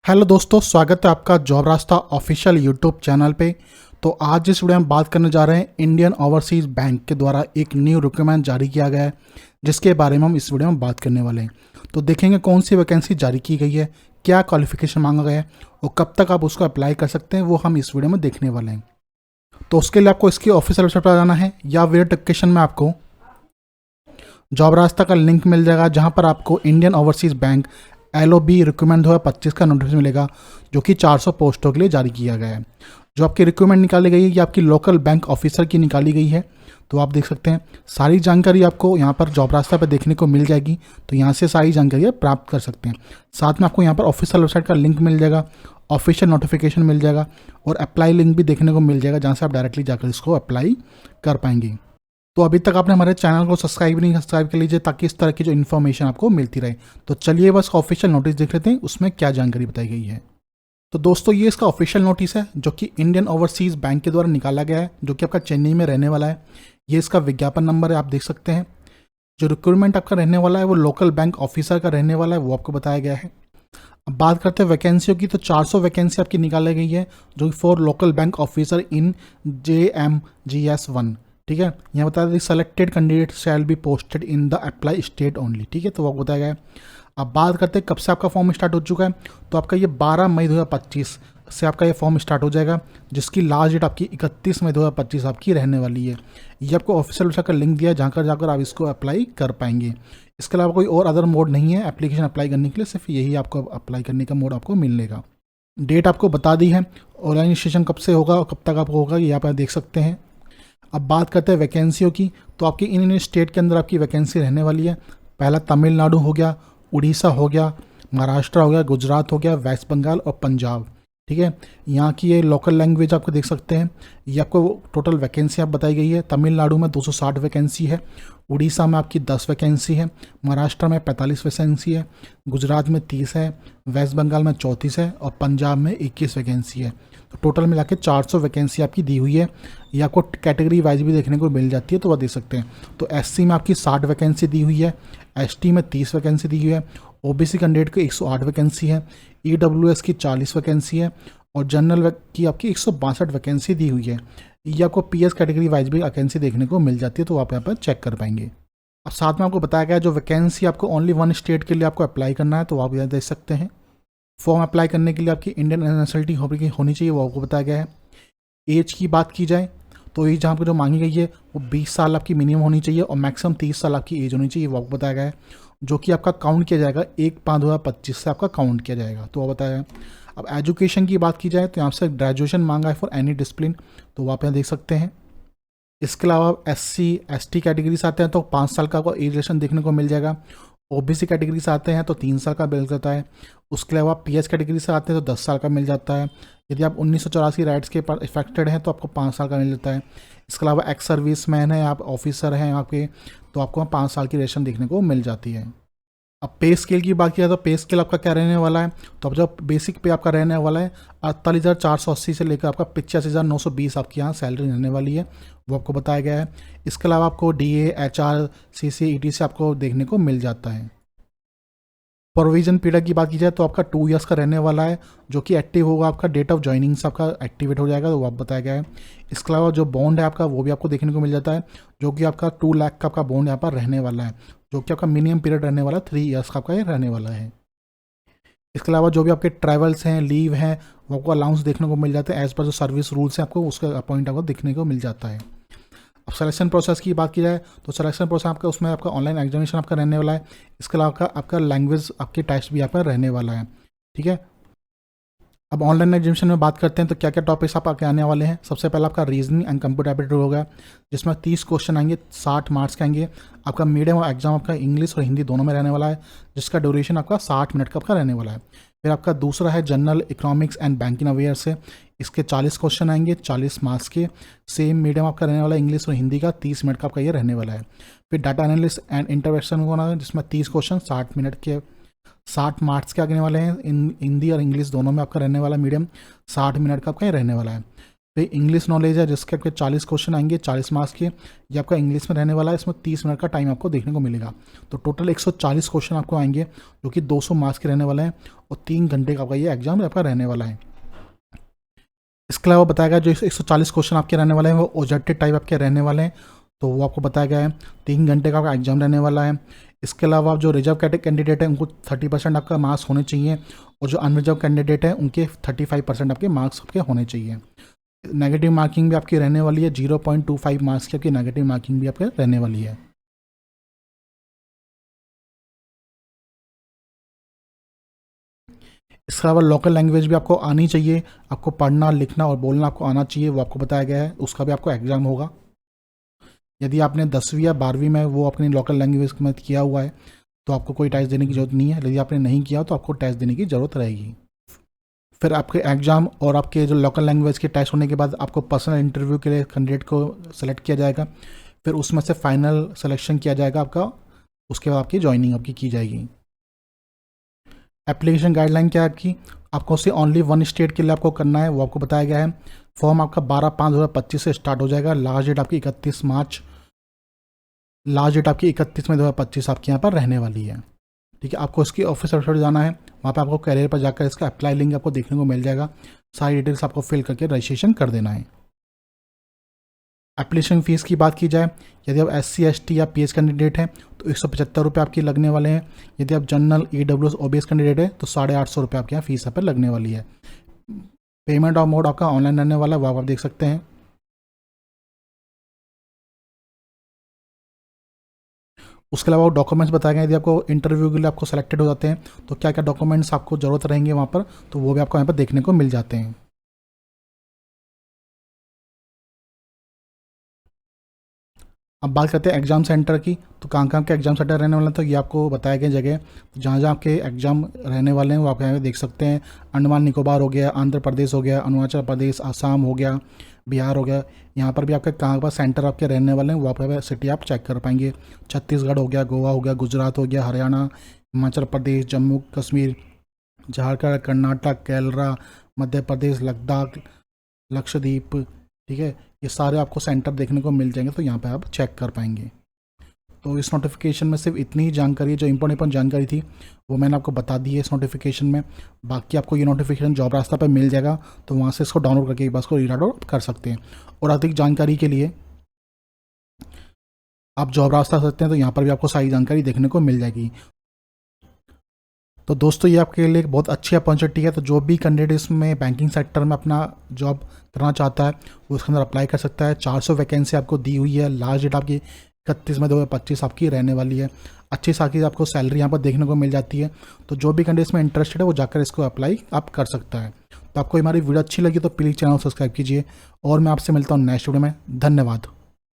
Hello दोस्तों, स्वागत है आपका जॉब रास्ता ऑफिशियल यूट्यूब चैनल पे। तो आज इस वीडियो में बात करने जा रहे हैं इंडियन ओवरसीज़ बैंक के द्वारा एक न्यू रिक्रूटमेंट जारी किया गया है, जिसके बारे में हम इस वीडियो में बात करने वाले हैं। तो देखेंगे कौन सी वैकेंसी जारी की गई है, क्या क्वालिफिकेशन मांगा गया है और कब तक आप उसको अप्लाई कर सकते हैं, वो हम इस वीडियो में देखने वाले हैं। तो उसके लिए आपको इसकी ऑफिशियल वेबसाइट पर जाना है या वीडियो डिस्क्रिप्शन में आपको जॉब रास्ता का लिंक मिल जाएगा, जहाँ पर आपको Indian overseas bank LOB recruitment 2025 का नोटिफिकेशन मिलेगा, जो कि 400 पोस्टों के लिए जारी किया गया है। जो आपकी रिक्रूटमेंट निकाली गई है ये आपकी लोकल बैंक ऑफिसर की निकाली गई है। तो आप देख सकते हैं सारी जानकारी आपको यहाँ पर जॉब रास्ता पर देखने को मिल जाएगी। तो यहाँ से सारी जानकारी आप प्राप्त कर सकते हैं। साथ में आपको यहाँ पर ऑफिशियल वेबसाइट का लिंक मिल जाएगा, ऑफिशियल नोटिफिकेशन मिल जाएगा और अप्लाई लिंक भी देखने को मिल जाएगा, जहाँ से आप डायरेक्टली जाकर इसको अप्लाई कर पाएंगे। तो अभी तक आपने हमारे चैनल को सब्सक्राइब कर लीजिए, ताकि इस तरह की जो इन्फॉर्मेशन आपको मिलती रहे। तो चलिए बस ऑफिशियल नोटिस देख लेते हैं, उसमें क्या जानकारी बताई गई है। तो दोस्तों ये इसका ऑफिशियल नोटिस है, जो कि इंडियन ओवरसीज़ बैंक के द्वारा निकाला गया है, जो कि आपका चेन्नई में रहने वाला है। ये इसका विज्ञापन नंबर है, आप देख सकते हैं। जो रिक्रूटमेंट आपका रहने वाला है वो लोकल बैंक ऑफिसर का रहने वाला है, वो आपको बताया गया है। अब बात करते हैं वैकेंसियों की, तो 400 वैकेंसी आपकी निकाली गई है, जो कि for local bank officer in JMGS1। ठीक है, यहाँ बताया था selected candidate shall be posted in the apply state only. ठीक है, तो वो बताया गया है। अब बात करते हैं कब से आपका फॉर्म स्टार्ट हो चुका है। तो आपका ये 12 मई 2025 से आपका ये फॉर्म स्टार्ट हो जाएगा, जिसकी लास्ट डेट आपकी 31 मई 2025 आपकी रहने वाली है। ये आपको ऑफिशियल वेबसाइट का लिंक दिया है, जहाँ कर जाकर आप इसको अप्लाई कर पाएंगे। इसके अलावा कोई और अदर मोड नहीं है एप्लीकेशन अप्लाई करने के लिए, सिर्फ यही आपको अप्लाई करने का मोड आपको मिलेगा। डेट आपको बता दी है, ऑनलाइन रजिस्ट्रेशन कब से होगा और कब तक आपको होगा, ये आप देख सकते हैं। अब बात करते हैं वैकेंसियों की, तो आपकी इन स्टेट के अंदर आपकी वैकेंसी रहने वाली है। पहला तमिलनाडु हो गया, उड़ीसा हो गया, महाराष्ट्र हो गया, गुजरात हो गया, वेस्ट बंगाल और पंजाब। ठीक है, यहाँ की ये लोकल लैंग्वेज आपको देख सकते हैं। ये आपको टोटल वैकेंसी आप बताई गई है। तमिलनाडु में 260 वैकेंसी है, उड़ीसा में आपकी 10 वैकेंसी है, महाराष्ट्र में 45 वैकेंसी है, गुजरात में 30 है, वेस्ट बंगाल में 34 है और पंजाब में 21 वैकेंसी है। तो टोटल मिला के 400 वैकेंसी आपकी दी हुई है। ये आपको कैटेगरी वाइज भी देखने को मिल जाती है, तो वह देख सकते हैं। तो SC में आपकी 60 वैकेंसी दी हुई है, ST में 30 वैकेंसी दी हुई है, OBC कैंडिडेट की 108 वैकेंसी है, EWS की 40 वैकेंसी है और जनरल की आपकी 162 वैकेंसी दी हुई है। ये आपको PS कैटेगरी वाइज भी वैकेंसी देखने को मिल जाती है, तो आप यहाँ पर चेक कर पाएंगे। अब साथ में आपको बताया गया जो वैकेंसी आपको ओनली 1 स्टेट के लिए आपको अप्लाई करना है, तो आप यहाँ देख सकते हैं। फॉर्म अप्लाई करने के लिए आपकी इंडियन नेशनलिटी होनी चाहिए, वो आपको बताया गया है। एज की बात की जाए तो एज जहाँ पर जो मांगी गई है वो 20 साल आपकी मिनिमम होनी चाहिए और मैक्सिमम 30 साल आपकी एज होनी चाहिए, वो आपको बताया गया है। जो कि आपका काउंट किया जाएगा 1/5/2025 से आपका काउंट किया जाएगा, तो वो बताया है। अब एजुकेशन की बात की जाए तो यहाँ से ग्रेजुएशन मांगा है फॉर एनी डिसिप्लिन, तो वो आप यहाँ देख सकते हैं। इसके अलावा SC ST कैटेगरी से आते हैं तो 5 साल का आपको एज रिलेशन देखने को मिल जाएगा। OBC कैटेगरी से आते हैं तो 3 साल का मिल जाता है। उसके अलावा PS कैटेगरी से आते हैं तो 10 साल का मिल जाता है। यदि आप 1984 राइट्स के पर इफेक्टेड हैं तो आपको 5 साल का मिल जाता है। इसके अलावा एक्स सर्विस मैन है, आप ऑफिसर हैं आपके, तो आपको 5 साल की रेशन देखने को मिल जाती है। अब पे स्केल की बात किया तो पे स्केल आपका क्या रहने वाला है, तो अब जब बेसिक पे आपका रहने वाला है 48,480 से लेकर आपका 85,920 आपकी यहाँ सैलरी रहने वाली है, वो आपको बताया गया है। इसके अलावा आपको DA HR CC ET से आपको देखने को मिल जाता है। प्रोविजन पीरियड की बात की जाए तो आपका 2 ईयर्स का रहने वाला है, जो कि एक्टिव होगा आपका डेट ऑफ ज्वाइनिंग से आपका एक्टिवेट हो जाएगा, तो वो आप बताया गया है। इसके अलावा जो बॉन्ड है आपका वो भी आपको देखने को मिल जाता है, जो कि आपका 2 लाख का आपका बॉन्ड यहाँ पर रहने वाला है, जो कि आपका मिनिमम पीरियड रहने वाला 3 ईयर्स का आपका ये रहने वाला है। इसके अलावा जो भी आपके ट्रैवल्स हैं, लीव हैं, वो आपको अलाउंस देखने को मिल जाते हैं एज पर जो सर्विस रूल्स हैं, आपको उसका पॉइंट आपको देखने को मिल जाता है। अब सिलेक्शन प्रोसेस की बात की जाए तो सिलेक्शन प्रोसेस आपका उसमें आपका ऑनलाइन एग्जामिनेशन आपका रहने वाला है। इसके अलावा आपका लैंग्वेज आपके टेस्ट भी आपका रहने वाला है। ठीक है, अब ऑनलाइन एग्जामिनेशन में बात करते हैं तो क्या क्या टॉपिक्स आपके आने वाले हैं। सबसे पहले आपका रीजनिंग एंड कंप्यूटर एप्टीट्यूड होगा, जिसमें 30 क्वेश्चन आएंगे, 60 मार्क्स के आएंगे। आपका मीडियम और एग्जाम आपका इंग्लिश और हिंदी दोनों में रहने वाला है, जिसका ड्यूरेशन आपका 60 मिनट का आपका रहने वाला है। फिर आपका दूसरा है general economics and banking aware से, इसके 40 क्वेश्चन आएंगे, 40 मार्क्स के। सेम मीडियम आपका रहने वाला है इंग्लिश और हिंदी का, 30 मिनट का आपका ये रहने वाला है। फिर डाटा एनालिस्ट एंड इंटरवेक्शन होना है, जिसमें 30 क्वेश्चन 60 मिनट के, 60 मार्क्स के आने वाले हैं। हिंदी और इंग्लिश दोनों में आपका रहने वाला मीडियम, 60 मिनट का आपका ये रहने वाला है। फिर इंग्लिश नॉलेज है जिसके आपके 40 क्वेश्चन आएंगे 40 मार्क्स के, ये आपका इंग्लिश में रहने वाला है, इसमें 30 मिनट का टाइम आपको देखने को मिलेगा। तो टोटल 140 क्वेश्चन आपको आएंगे जो कि 200 मार्क्स के रहने वाले हैं और 3 घंटे का आपका ये एग्जाम आपका रहने वाला है। इसके अलावा बताया गया जो 140 क्वेश्चन आपके रहने वाले हैं वो ऑब्जेक्टिव टाइप आपके रहने वाले हैं, तो वो आपको बताया गया है। 3 घंटे का आपका एग्जाम रहने वाला है। इसके अलावा जो रिजर्व कैंडिडेट है उनको 30% आपका मार्क्स होने चाहिए और जो अनरिजर्व कैंडिडेट है उनके 35% आपके मार्क्स आपके होने चाहिए। नेगेटिव मार्किंग भी आपकी रहने वाली है, 0.25 मार्क्स की आपकी नेगेटिव मार्किंग भी आपके रहने वाली है। इसके अलावा लोकल लैंग्वेज भी आपको आनी चाहिए, आपको पढ़ना लिखना और बोलना आपको आना चाहिए, वो आपको बताया गया है। उसका भी आपको एग्ज़ाम होगा। यदि आपने 10वीं या 12वीं में वो अपनी लोकल लैंग्वेज में किया हुआ है तो आपको कोई टेस्ट देने की ज़रूरत नहीं है, यदि आपने नहीं किया तो आपको टेस्ट देने की ज़रूरत रहेगी। फिर आपके एग्ज़ाम और आपके जो लोकल लैंग्वेज के टेस्ट होने के बाद आपको पर्सनल इंटरव्यू के लिए कैंडिडेट को सेलेक्ट किया जाएगा, फिर उसमें से फाइनल सिलेक्शन किया जाएगा आपका, उसके बाद आपकी ज्वाइनिंग आपकी की जाएगी। एप्लीकेशन गाइडलाइन क्या है आपकी, आपको उसे ओनली 1 स्टेट के लिए आपको करना है, वो आपको बताया गया है। फॉर्म आपका 12/5/2025 से स्टार्ट हो जाएगा, लास्ट डेट आपकी 31 मार्च, लास्ट डेट आपकी 31 मई 2025 आपके यहाँ पर रहने वाली है। ठीक है, आपको इसकी ऑफिस वेबसाइट जाना है, वहाँ पे आपको कैरियर पर जाकर इसका अप्लाई लिंक आपको देखने को मिल जाएगा, सारी डिटेल्स आपको फिल करके रजिस्ट्रेशन कर देना है। एप्लीकेशन फ़ीस की बात की जाए, यदि आप SC ST या PH कैंडिडेट हैं तो 175 रुपये आपकी लगने वाले हैं। यदि आप जनरल EWS OBS कैंडिडेट है तो 850 रुपये आपके यहाँ फीस यहाँ पर लगने वाली है। पेमेंट और मोड आपका ऑनलाइन रहने वाला है, वो आप देख सकते हैं। उसके अलावा डॉक्यूमेंट्स बताए गए, यदि आपको इंटरव्यू के लिए आपको सेलेक्टेड हो जाते हैं तो क्या क्या डॉक्यूमेंट्स आपको ज़रूरत रहेंगे वहाँ पर, तो वो भी आपको यहाँ पर देखने को मिल जाते हैं। अब बात करते हैं एग्ज़ाम सेंटर की, तो कहाँ कहाँ के एग्ज़ाम सेंटर रहने वाले हैं, तो ये आपको बताए गए जगह जहाँ जहाँ आपके एग्ज़ाम रहने वाले हैं वो आप यहाँ पे देख सकते हैं। अंडमान निकोबार हो गया, आंध्र प्रदेश हो गया, अरुणाचल प्रदेश, असम हो गया, बिहार हो गया। यहाँ पर भी आपके कहाँ पर सेंटर आपके रहने वाले हैं वो आप सिटी आप चेक कर पाएंगे। छत्तीसगढ़ हो गया, गोवा हो गया, गुजरात हो गया, हरियाणा, हिमाचल प्रदेश, जम्मू कश्मीर, झारखंड, कर्नाटक, केरला, मध्य प्रदेश, लद्दाख, लक्षद्वीप। ठीक है, ये सारे आपको सेंटर देखने को मिल जाएंगे, तो यहाँ पे आप चेक कर पाएंगे। तो इस नोटिफिकेशन में सिर्फ इतनी ही जानकारी है, जो इंपॉर्टेंट जानकारी थी वो मैंने आपको बता दी है इस नोटिफिकेशन में। बाकी आपको ये नोटिफिकेशन जॉब रास्ता पर मिल जाएगा, तो वहाँ से इसको डाउनलोड करके बस को रीड आउट कर सकते हैं। और अधिक जानकारी के लिए आप जॉब रास्ता सकते हैं, तो यहाँ पर भी आपको सारी जानकारी देखने को मिल जाएगी। तो दोस्तों ये आपके लिए एक बहुत अच्छी अपॉर्चुनिटी है, तो जो भी कैंडिडेट इसमें बैंकिंग सेक्टर में अपना जॉब करना चाहता है वो उसके अंदर अप्लाई कर सकता है। 400 वैकेंसी आपको दी हुई है, लास्ट डेट आपकी 31 मई 2025 आपकी रहने वाली है। अच्छी साकी आपको सैलरी यहाँ पर देखने को मिल जाती है, तो जो भी कैंडिडेट इसमें इंटरेस्टेड है वो जाकर इसको अप्लाई आप कर सकता है। तो आपको हमारी वीडियो अच्छी लगी तो प्लीज़ चैनल सब्सक्राइब कीजिए और मैं आपसे मिलता हूँ नेक्स्ट वीडियो में। धन्यवाद।